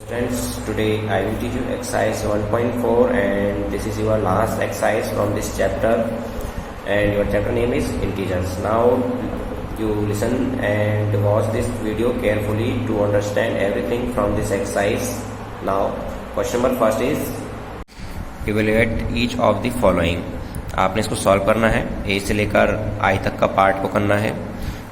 Students, today I will teach you exercise 1.4 and this is your last exercise from this chapter and your chapter name is integers. Now you listen and watch this video carefully to understand everything from this exercise. Now question number first is evaluate each of the following. आपने इसको solve करना है, ए से लेकर आई तक का part को करना है।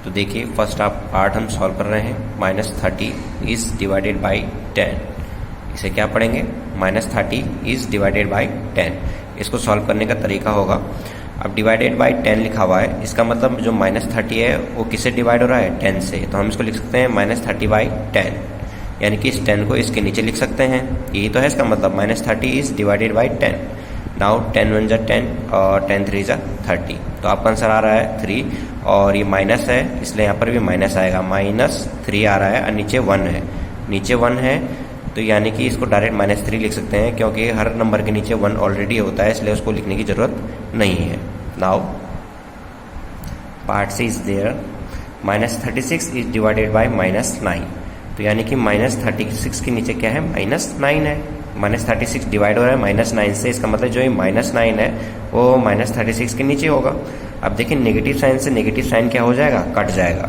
तो देखिए फर्स्ट आप पार्ट हम सॉल्व कर रहे हैं। -30 इज डिवाइडेड बाई 10। इसे क्या पढ़ेंगे? -30 इज डिवाइडेड बाई 10। इसको सॉल्व करने का तरीका होगा, अब डिवाइडेड बाई 10 लिखा हुआ है, इसका मतलब जो -30 है वो किससे डिवाइड हो रहा है? 10 से। तो हम इसको लिख सकते हैं -30 बाई 10, यानी कि इस 10 को इसके नीचे लिख सकते हैं। यही तो है इसका मतलब, -30 इज डिवाइडेड बाई 10। नाउ 10 1 जा 10 और 10 3 जा 30। तो आपका आंसर आ रहा है 3 और ये माइनस है इसलिए यहाँ पर भी माइनस आएगा। -3 आ रहा है और नीचे 1 है, नीचे 1 है तो यानी कि इसको डायरेक्ट -3 लिख सकते हैं, क्योंकि हर नंबर के नीचे 1 ऑलरेडी होता है इसलिए उसको लिखने की जरूरत नहीं है। Now part C is there. -36 is divided by -9। तो यानी कि -36 के नीचे क्या है? -9 है। -36 डिवाइड हो रहा है -9 से, इसका मतलब जो ये -9 है वो -36 के नीचे होगा। अब देखिए नेगेटिव साइन से नेगेटिव साइन क्या हो जाएगा? कट जाएगा।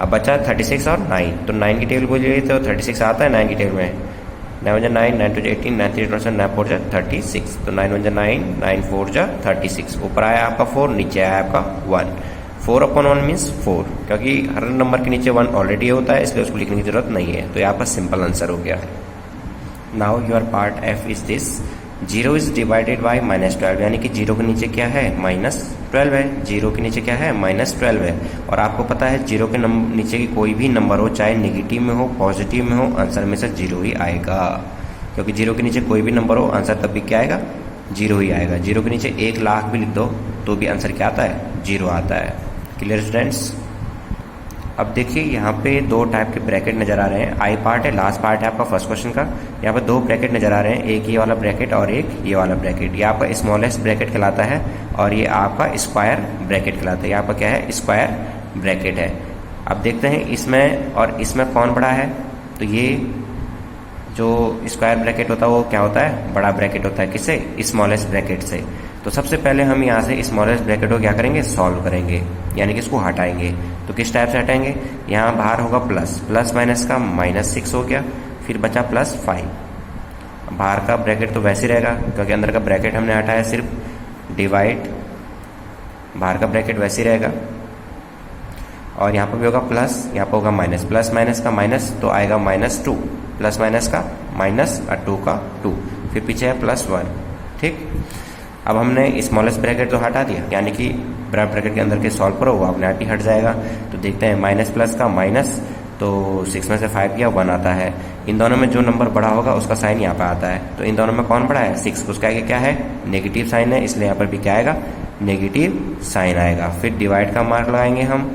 अब बचा 36 और 9, तो 9 की टेबल बोलिए तो 36 आता है 9 की टेबल में। 9 1 9, 9 2 18, 9 3 27, 9 4 36। तो 9 1 9, 9 4 36। ऊपर आया आपका 4, नीचे आया आपका 1। 4/1 मीन्स 4, क्योंकि हर नंबर के नीचे 1 ऑलरेडी होता है इसलिए उसको लिखने की जरूरत नहीं है। तो ये आपका सिंपल आंसर हो गया है। Now your part F is this. 0 is divided by -12, यानी कि 0 के नीचे क्या है? -12 है। 0 के नीचे क्या है? -12 है। और आपको पता है 0 के नीचे की कोई भी नंबर हो, चाहे नेगेटिव में हो पॉजिटिव में हो, आंसर में से 0 ही आएगा, क्योंकि 0 के नीचे कोई भी नंबर हो आंसर तब भी क्या आएगा? 0 ही आएगा। 0 के नीचे 1 लाख भी लिख दो तो भी आंसर क्या आता है? 0 आता है। Clear students? अब देखिए यहाँ पे 2 टाइप के ब्रैकेट नजर आ रहे हैं। आई पार्ट है, लास्ट पार्ट है आपका फर्स्ट क्वेश्चन का। यहाँ पे 2 ब्रैकेट नजर आ रहे हैं, एक ये वाला ब्रैकेट और एक ये वाला ब्रैकेट। ये आपका स्मॉलेस्ट ब्रैकेट कहलाता है और ये आपका स्क्वायर ब्रैकेट कहलाता है। ये आपका क्या है? स्क्वायर ब्रैकेट है। अब देखते हैं इसमें और इसमें कौन बड़ा है। तो ये जो स्क्वायर ब्रैकेट होता है वो क्या होता है? बड़ा ब्रैकेट होता है। किससे? स्मॉलेस्ट ब्रैकेट से। तो सबसे पहले हम यहाँ से स्मॉलेस्ट ब्रैकेट को क्या करेंगे? सॉल्व करेंगे, यानी कि इसको हटाएंगे। तो किस टाइप से हटाएंगे? यहाँ बाहर होगा प्लस माइनस का -6 हो गया, फिर बचा +5। बाहर का ब्रैकेट तो वैसे ही रहेगा क्योंकि अंदर का ब्रैकेट हमने हटाया, सिर्फ डिवाइड। बाहर का ब्रैकेट वैसे ही रहेगा और यहाँ पर भी होगा प्लस, यहाँ पर होगा माइनस। प्लस माइनस का माइनस तो आएगा -2, प्लस माइनस का माइनस और 2 का 2, फिर पीछे है +1। ठीक, अब हमने स्मॉलेस्ट ब्रैकेट तो हटा दिया, यानी कि बड़ा ब्रैकेट के अंदर के सॉल्व करो वो अपने आप ही हट जाएगा। तो देखते हैं माइनस प्लस का माइनस, तो 6 में से 5 गया 1 आता है। इन दोनों में जो नंबर बड़ा होगा उसका साइन यहाँ पे आता है। तो इन दोनों में कौन बड़ा है? 6। उसका आगे क्या है? नेगेटिव साइन है, इसलिए यहाँ पर भी क्या आएगा? नेगेटिव साइन आएगा। फिर डिवाइड का मार्क लगाएंगे हम।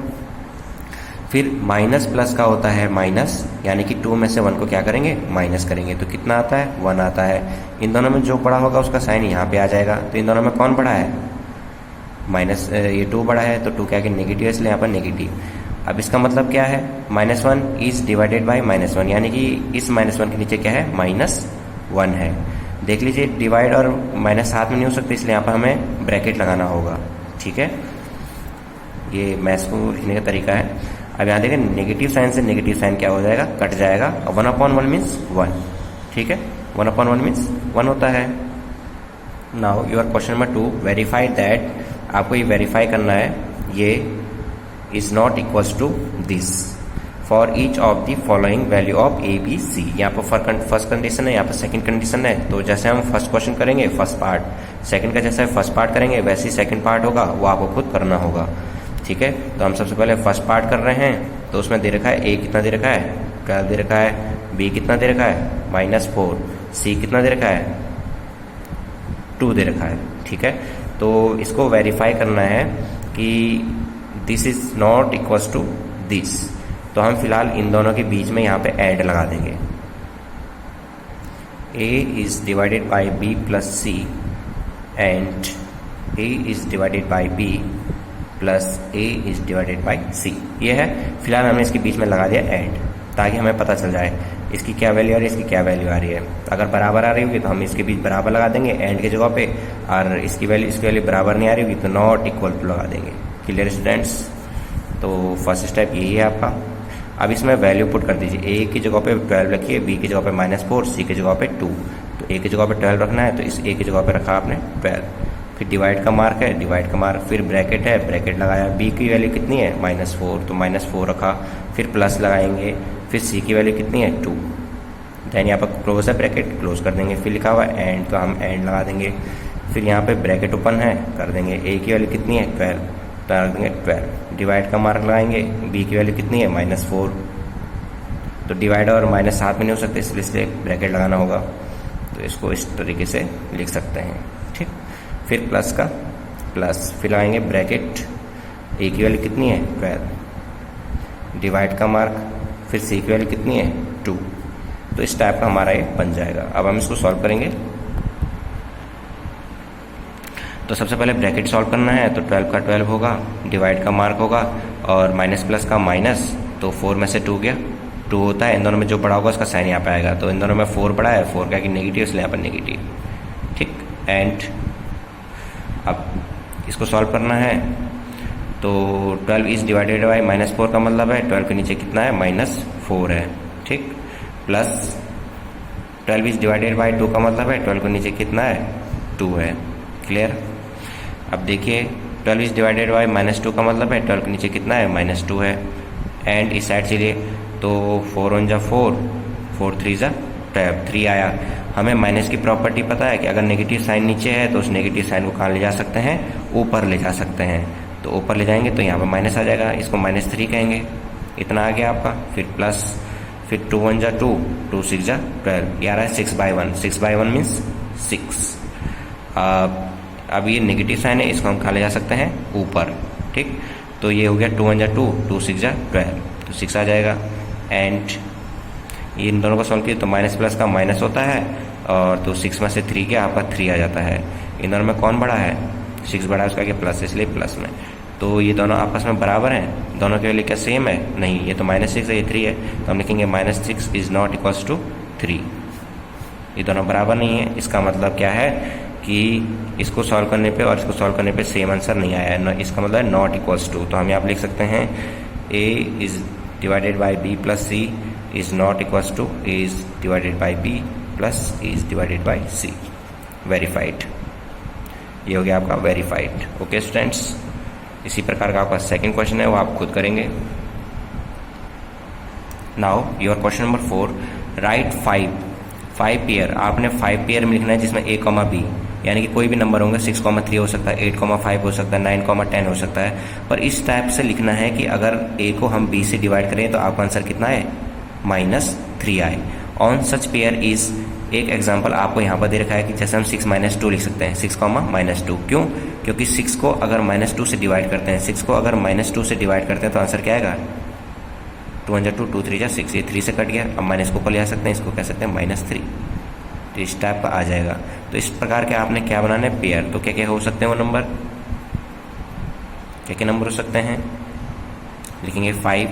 फिर माइनस प्लस का होता है माइनस, यानी कि 2 में से 1 को क्या करेंगे? माइनस करेंगे। तो कितना आता है? 1 आता है। इन दोनों में जो बड़ा होगा उसका साइन यहाँ पे आ जाएगा। तो इन दोनों में कौन बड़ा है? माइनस, ये 2 बड़ा है तो 2 क्या कि नेगेटिव है, इसलिए यहाँ पर नेगेटिव। अब इसका मतलब क्या है? -1 इज डिवाइडेड बाई -1, यानी कि इस -1 के नीचे क्या है? -1 है। देख लीजिए डिवाइड और माइनस साथ में नहीं हो सकते, इसलिए यहाँ पर हमें ब्रैकेट लगाना होगा। ठीक है, ये मैथ्स को लिखने का तरीका है। अब यहाँ देखें नेगेटिव साइन से नेगेटिव साइन क्या हो जाएगा? कट जाएगा। 1/1 मीन्स 1। ठीक है, 1/1 मीन्स 1 होता है। Now your question number 2, verify that. आपको ये वेरीफाई करना है ये is not equals to this for each of the following value of A B C. यहाँ पर फर्स्ट कंडीशन है, यहाँ पर सेकंड कंडीशन है। तो जैसे हम फर्स्ट क्वेश्चन करेंगे फर्स्ट पार्ट, सेकंड का जैसे फर्स्ट पार्ट करेंगे वैसे ही सेकंड पार्ट होगा, वो आपको खुद करना होगा। ठीक है, तो हम सबसे पहले फर्स्ट पार्ट कर रहे हैं। तो उसमें दे रखा है ए कितना दे रखा है? 12 दे रखा है। बी कितना दे रखा है? -4। सी कितना दे रखा है? 2 दे रखा है। ठीक है, तो इसको वेरीफाई करना है कि this is not equals to this. तो हम फिलहाल इन दोनों के बीच में यहाँ पे ऐड लगा देंगे। A is divided by B plus C and A is divided by B plus A is divided by C. ये है, फिलहाल हमने इसके बीच में लगा दिया ऐड, ताकि हमें पता चल जाए इसकी क्या वैल्यू आ रही है, इसकी क्या वैल्यू आ रही है। अगर बराबर आ रही होगी तो हम इसके बीच बराबर लगा देंगे एंड की जगह पे, और इसकी वैल्यू बराबर नहीं आ रही होगी तो नॉट इक्वल टू लगा देंगे। Clear students? तो फर्स्ट स्टेप यही है आपका। अब इसमें वैल्यू पुट कर दीजिए, ए की जगह पे 12 रखिए, बी की जगह पे -4, सी की जगह पे 2। तो ए की जगह पे 12 रखना है तो इस ए की जगह पे रखा आपने 12। फिर डिवाइड का मार्क है, डिवाइड का मार्क, फिर ब्रैकेट है, ब्रैकेट लगाया। बी की वैल्यू कितनी है -4, तो -4 रखा, फिर प्लस लगाएंगे, फिर सी की वैल्यू कितनी है 2। देन यहाँ पर क्लोज है, ब्रैकेट क्लोज कर देंगे, फिर लिखा हुआ है एंड, तो हम एंड लगा देंगे। फिर यहाँ पे ब्रैकेट ओपन है, कर देंगे, ए की वैल्यू कितनी है 12, तो रख देंगे 12। डिवाइड का मार्क लगाएंगे, बी की वैल्यू कितनी है -4, तो डिवाइड और माइनस साथ में नहीं हो सकते, इसलिए ब्रैकेट लगाना होगा। तो इसको इस तरीके से लिख सकते हैं, ठीक। फिर प्लस का प्लस, फिर लगाएंगे ब्रैकेट, ए की वैल्यू कितनी है 12, डिवाइड का मार्क, फिर सी की वैल्यू कितनी है 2। तो इस टाइप का हमारा ये बन जाएगा। अब हम इसको सॉल्व करेंगे। तो सबसे पहले ब्रैकेट सॉल्व करना है, तो 12 का 12 होगा, डिवाइड का मार्क होगा, और माइनस प्लस का माइनस, तो 4 में से 2 गया, 2 होता है। इन दोनों में जो बड़ा होगा उसका साइन यहाँ पे आएगा, तो इन दोनों में 4 बड़ा है, 4 क्या कि नेगेटिव, इसलिए यहाँ पर नेगेटिव, ठीक। एंड अब इसको सॉल्व करना है, तो 12 इज डिवाइडेड बाई -4 का मतलब है 12 के नीचे कितना है -4 है, ठीक। प्लस 12 इज डिवाइडेड बाई 2 का मतलब है 12 के नीचे कितना है 2 है। क्लियर? अब देखिए 12 इज डिवाइडेड बाई -2 का मतलब है 12 के नीचे कितना है -2 है। एंड इस साइड चलिए, तो 4 1 जा 4, 4 3 जा 12, 3 आया। हमें माइनस की प्रॉपर्टी पता है कि अगर नेगेटिव साइन नीचे है तो उस नेगेटिव साइन को कहाँ ले जा सकते हैं, ऊपर ले जा सकते हैं। तो ऊपर ले जाएंगे तो यहाँ पर माइनस आ जाएगा, इसको -3 कहेंगे। इतना आ गया आपका। फिर प्लस, फिर 2 1 जा 2, 2 6 जा 12, ये आ रहा है 6/1, 6/1 मीन्स 6। अब ये नेगेटिव साइन है, इसको हम कहाँ ले जा सकते हैं, ऊपर, ठीक। तो ये हो गया 2 1 जा 2, 2 6 जा 12, तो 6 आ जाएगा। एंड ये इन दोनों को सॉल्व किया तो माइनस प्लस का माइनस होता है, और तो 6 में से 3 गया, आपका 3 आ जाता है। इन दोनों में कौन बड़ा है, 6 बड़ा है, उसका क्या प्लस, इसलिए प्लस में। तो ये दोनों आपस में बराबर हैं, दोनों के वैल्यू क्या सेम है, नहीं, ये तो -6 है, ये 3 है, तो हम लिखेंगे -6 इज नॉट इक्वल्स टू 3। ये दोनों बराबर नहीं है, इसका मतलब क्या है कि इसको सॉल्व करने पे और इसको सॉल्व करने पे सेम आंसर नहीं आया है, इसका मतलब है नॉट इक्वल्स टू। तो हम यहाँ पे लिख सकते हैं a is divided by b plus c is not equals to a is divided by b plus a is divided by c। Verified, ये हो गया आपका वेरीफाइड। ओके स्टूडेंट्स, इसी प्रकार का आपका सेकंड क्वेश्चन है, वो आप खुद करेंगे। Now your question number 4, right 5 pair. आपने 5 पेयर में लिखना है जिसमें a, b, यानी कि कोई भी नंबर होंगे, 6,3 हो सकता है, 8,5 हो सकता है, 9,10 हो सकता है। पर इस टाइप से लिखना है कि अगर a को हम b से डिवाइड करें तो आपका आंसर कितना है, -3 आए। ऑन सच पेयर इज, एक एग्जांपल आपको यहाँ पर दे रखा है कि जैसे हम 6 - 2 लिख सकते हैं, 6, -2। क्यों? क्योंकि 6 को अगर -2 से डिवाइड करते हैं, 6 को अगर -2 से डिवाइड करते हैं तो आंसर क्या आएगा, 2 1 जा 2, 2 3 जा 6, ये 3 से कट गया। अब माइनस को ऊपर ले आ सकते हैं, इसको कह सकते हैं -3, तो इस टाइप का आ जाएगा। तो इस प्रकार के आपने क्या बनाना है, पेयर। तो क्या क्या हो सकते हैं वो नंबर, क्या क्या नंबर हो सकते हैं, लिखेंगे 5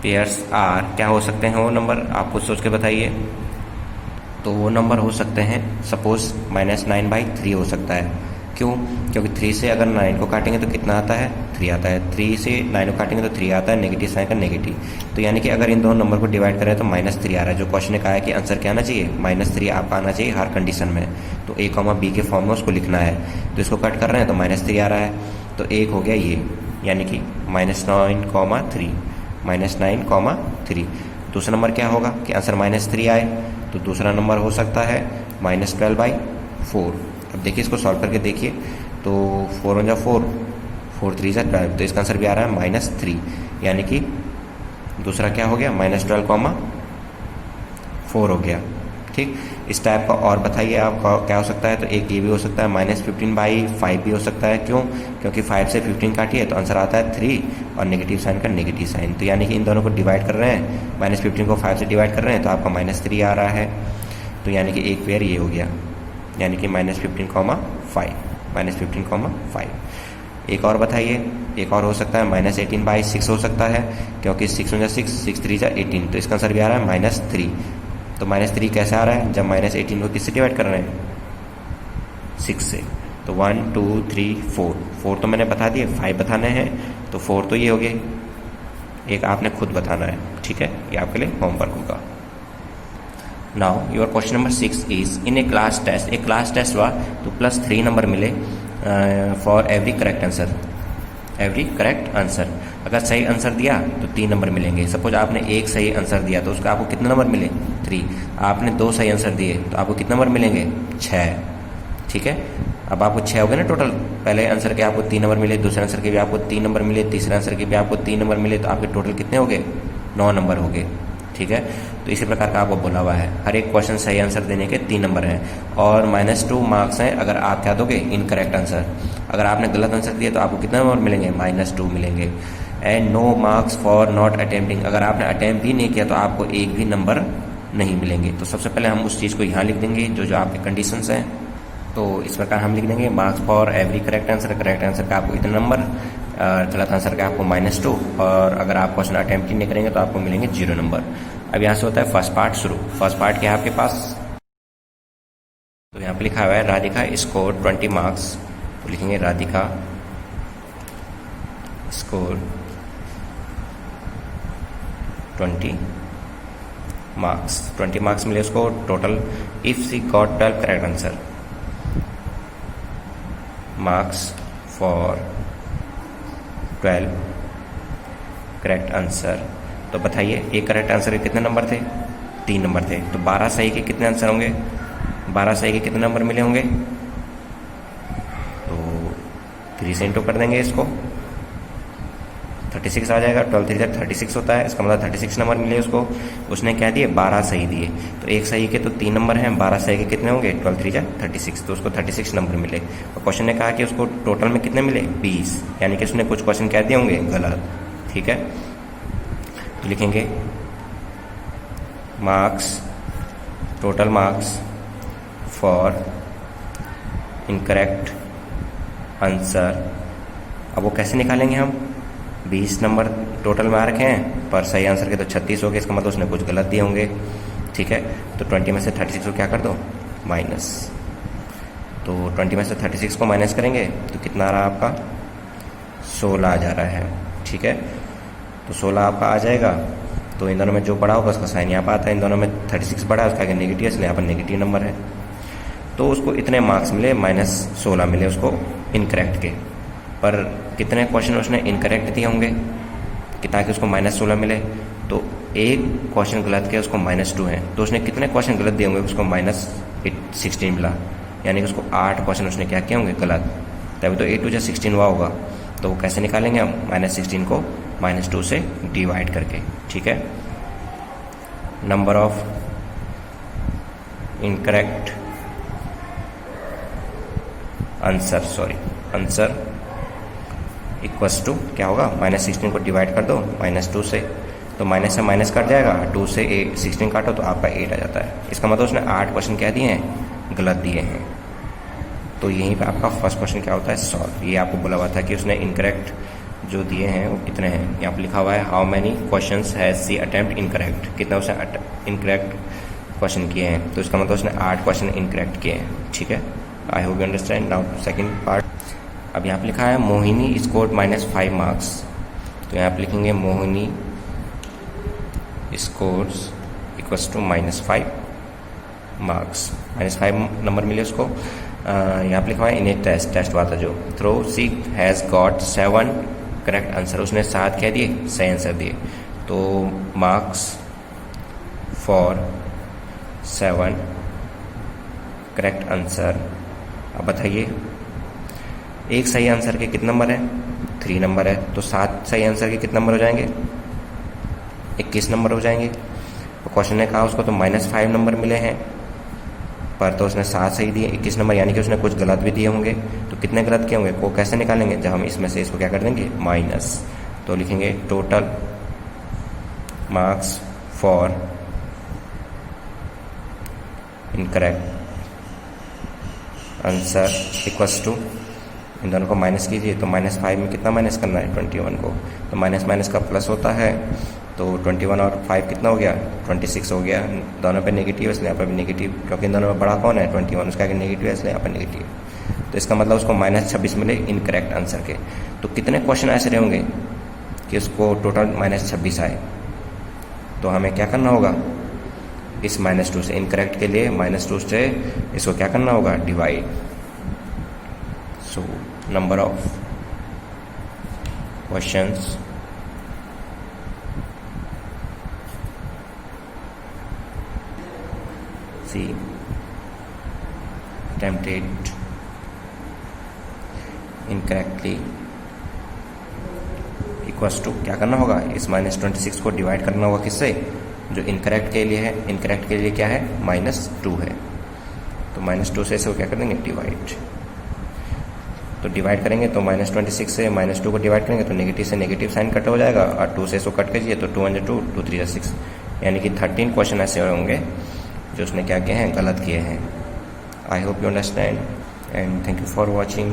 पेयर्स आर, क्या हो सकते हैं वो नंबर, आप कुछ सोच के बताइए। तो वो नंबर हो सकते हैं, सपोज -9/3 हो सकता है। क्यों? क्योंकि 3 से अगर 9 को काटेंगे तो कितना आता है, 3 आता है। 3 से 9 को काटेंगे तो 3 आता है, नेगेटिव साइन का नेगेटिव। तो यानी कि अगर इन दोनों नंबर को डिवाइड करें तो -3 आ रहा है। जो क्वेश्चन ने कहा है कि आंसर क्या आना चाहिए, -3 आपका आना चाहिए हर कंडीशन में। तो a, b के फॉर्म में उसको लिखना है। तो इसको कट कर रहे हैं तो -3 आ रहा है, तो एक हो गया ये, यानी कि -9,3। दूसरा नंबर क्या होगा कि आंसर -3 आए, तो दूसरा नंबर हो सकता है -12/4। अब देखिए इसको सॉल्व करके देखिए, तो 4 1 जा 4, 4 3 जा 12, तो इसका आंसर भी आ रहा है -3, यानी कि दूसरा क्या हो गया, -12,4 हो गया। ठीक, इस टाइप का और बताइए आप क्या हो सकता है। तो एक ये भी हो सकता है, -15/5 भी हो सकता है। क्यों? क्योंकि 5 से 15 काटिए तो आंसर आता है 3, और नेगेटिव साइन का नेगेटिव साइन। तो यानी कि इन दोनों को डिवाइड कर रहे हैं, -15 को 5 से डिवाइड कर रहे हैं तो आपका -3 आ रहा है। तो यानी कि एक पेयर ये हो गया, यानी कि -15,5। एक और बताइए, एक और हो सकता है -18/6 हो सकता है, क्योंकि 6 × 6, 6 × 3 = 18, तो इसका आंसर भी आ रहा है -3। तो -3 कैसे आ रहा है, जब -18 को किससे डिवाइड कर रहे हैं, 6 से। तो 1 2 3 4, 4 तो मैंने बता दिए, 5 बताने हैं, तो 4 तो ये हो गए, एक आपने खुद बताना है, ठीक है, ये आपके लिए होमवर्क होगा। Now your question number 6 is in a class test, एक क्लास टेस्ट हुआ तो +3 नंबर मिले for every correct answer, every correct answer. अगर सही आंसर दिया तो 3 नंबर मिलेंगे। सपोज आपने एक सही आंसर दिया तो उसका आपको कितने नंबर मिले, 3। आपने 2 सही आंसर दिए तो आपको कितने नंबर मिलेंगे, 6, ठीक है। अब आपको 6 हो गए ना टोटल, पहले आंसर के आपको 3 नंबर मिले, दूसरे आंसर के भी आपको 3 नंबर मिले, तीसरे आंसर के भी आपको 3 नंबर मिले, तो आपके टोटल कितने हो गए, 9 नंबर हो गए, ठीक है। तो इसी प्रकार का आपको बोला हुआ है, हर एक क्वेश्चन सही आंसर देने के 3 नंबर हैं, और -2 मार्क्स हैं अगर आप क्या दोगे, इनकरेक्ट आंसर। अगर आपने गलत आंसर दिया तो आपको कितने नंबर मिलेंगे, -2 मिलेंगे। And no marks for not attempting, अगर आपने अटेम्प्ट ही नहीं किया तो आपको एक भी नंबर नहीं मिलेंगे। तो सबसे पहले हम उस चीज़ को यहाँ लिख देंगे जो आपके कंडीशंस हैं। तो इस प्रकार हम लिख देंगे marks for every correct answer का आपको इतने नंबर, गलत आंसर का आपको -2, और अगर आप क्वेश्चन अटेम्प्ट ही नहीं करेंगे तो आपको मिलेंगे 0 नंबर। अब यहाँ से होता है फर्स्ट पार्ट शुरू। फर्स्ट पार्ट क्या है आपके पास, तो यहाँ पे लिखा हुआ है राधिका स्कोर 20 मार्क्स, तो लिखेंगे राधिका स्कोर 20 मार्क्स, 20 मार्क्स मिले उसको total. If she got 12 correct answer, marks for 12 correct answer. तो बताइए एक करेक्ट आंसर के कितने नंबर थे, 3 नंबर थे। तो 12 सही के कितने आंसर होंगे, 12 सही के कितने नंबर मिले होंगे, तो 3 से इंटू कर देंगे इसको, 36 आ जाएगा। 12 3 36 होता है, इसका मतलब 36 नंबर मिले उसको। उसने क्या दिए, 12 सही दिए, तो एक सही के तो 3 नंबर हैं, 12 सही के कितने होंगे, 12 3 36, तो उसको 36 नंबर मिले। और क्वेश्चन ने कहा कि उसको टोटल में कितने मिले, 20, यानी कि उसने कुछ क्वेश्चन कह दिए होंगे गलत, ठीक है। तो लिखेंगे marks, total marks for incorrect answer. अब वो कैसे निकालेंगे हम, 20 नंबर टोटल में आ रखे हैं, पर सही आंसर के तो 36 हो गए, इसका मतलब उसने कुछ गलत दिए होंगे, ठीक है। तो 20 में से 36 को क्या कर दो, माइनस। तो 20 में से 36 को माइनस करेंगे तो कितना आ रहा है आपका, 16 आ जा रहा है, ठीक है। तो 16 आपका आ जाएगा। तो इन दोनों में जो बड़ा होगा उसका साइन यहाँ पर आता है, इन दोनों में 36 बड़ा है, उसका आगे नेगेटिव, इसलिए यहाँ पर नेगेटिव नंबर है। तो उसको इतने मार्क्स मिले, -16 मिले उसको इनकरेक्ट के। पर कितने क्वेश्चन उसने इनकरेक्ट दिए होंगे कि ताकि उसको -16 मिले, तो एक क्वेश्चन गलत किया, उसको -2 है, तो उसने कितने क्वेश्चन गलत दिए होंगे, उसको -16 मिला, यानी कि उसको 8 क्वेश्चन उसने क्या किए होंगे गलत, तभी तो 8 2 16 हुआ होगा। तो वो कैसे निकालेंगे हम, -16 को -2 से डिवाइड करके, ठीक है। Number of incorrect answer equals to क्या होगा, -16 को डिवाइड कर दो -2 से, तो माइनस से माइनस कट जाएगा, 2 से 16 काटो तो आपका 8 आ जाता है। इसका मतलब उसने 8 क्वेश्चन क्या दिए हैं, गलत दिए हैं। तो यहीं पे आपका फर्स्ट क्वेश्चन क्या होता है, सॉल्व। ये आपको बोला हुआ था कि उसने इनकरेक्ट जो दिए हैं वो कितने हैं, यहाँ पर लिखा हुआ है how many questions has she attempt incorrect, कितना उसने इनकरेक्ट क्वेश्चन किए हैं, तो इसका मतलब उसने 8 क्वेश्चन इनकरेक्ट किए हैं, ठीक है। I hope you understand. Now second part. अब यहाँ पे लिखा है मोहिनी स्कोर्ड -5 मार्क्स, तो यहाँ पे लिखेंगे Mohini scores equals to -5 marks, -5 number मिले उसको। यहाँ पे लिखा हुआ है इन ए टेस्ट हुआ था जो, थ्रो she has got 7 correct answer, उसने 7 क्या दिए, सही आंसर दिए। तो मार्क्स फॉर 7 करेक्ट आंसर। अब बताइए एक सही आंसर के कितने नंबर है, 3 नंबर है, तो 7 सही आंसर के कितने नंबर हो जाएंगे, 21 नंबर हो जाएंगे। तो क्वेश्चन ने कहा उसको तो -5 नंबर मिले हैं, पर तो उसने 7 सही दिए, 21 नंबर, यानी कि उसने कुछ गलत भी दिए होंगे। तो कितने गलत किए होंगे वो कैसे निकालेंगे, जब हम इसमें से इसको क्या कर देंगे, माइनस। तो लिखेंगे total marks for incorrect answer equals to इन दोनों को माइनस कीजिए तो -5 में कितना माइनस करना है 21 को, तो माइनस माइनस का प्लस होता है, तो 21 और 5 कितना हो गया 26 हो गया। दोनों पे नेगेटिव है इसलिए यहाँ पर भी नेगेटिव, क्योंकि इन दोनों में बड़ा कौन है 21, उसका आगे नेगेटिव है इसलिए यहाँ पर नेगेटिव। तो इसका मतलब उसको -26 मिले इनकरेक्ट आंसर के। तो कितने क्वेश्चन ऐसे रहेंगे कि उसको टोटल -26 आए, तो हमें क्या करना होगा, इस -2 से इनकरेक्ट के लिए -2 से इसको क्या करना होगा divide. So number of questions she attempted incorrectly equals to क्या करना होगा, इस -26 को डिवाइड करना होगा किससे, जो इनकरेक्ट के लिए है, इनकरेक्ट के लिए क्या है -2 है, तो -2 से इसको क्या कर देंगे डिवाइड। तो डिवाइड करेंगे तो -26 से -2 को डिवाइड करेंगे तो नेगेटिव से नेगेटिव साइन कट हो जाएगा, और 2 से इसको कट कीजिए तो 2 × 2 2 3 6, यानी कि 13 क्वेश्चन ऐसे होंगे जो उसने क्या किए हैं, गलत किए हैं। I hope you understand and thank you for watching.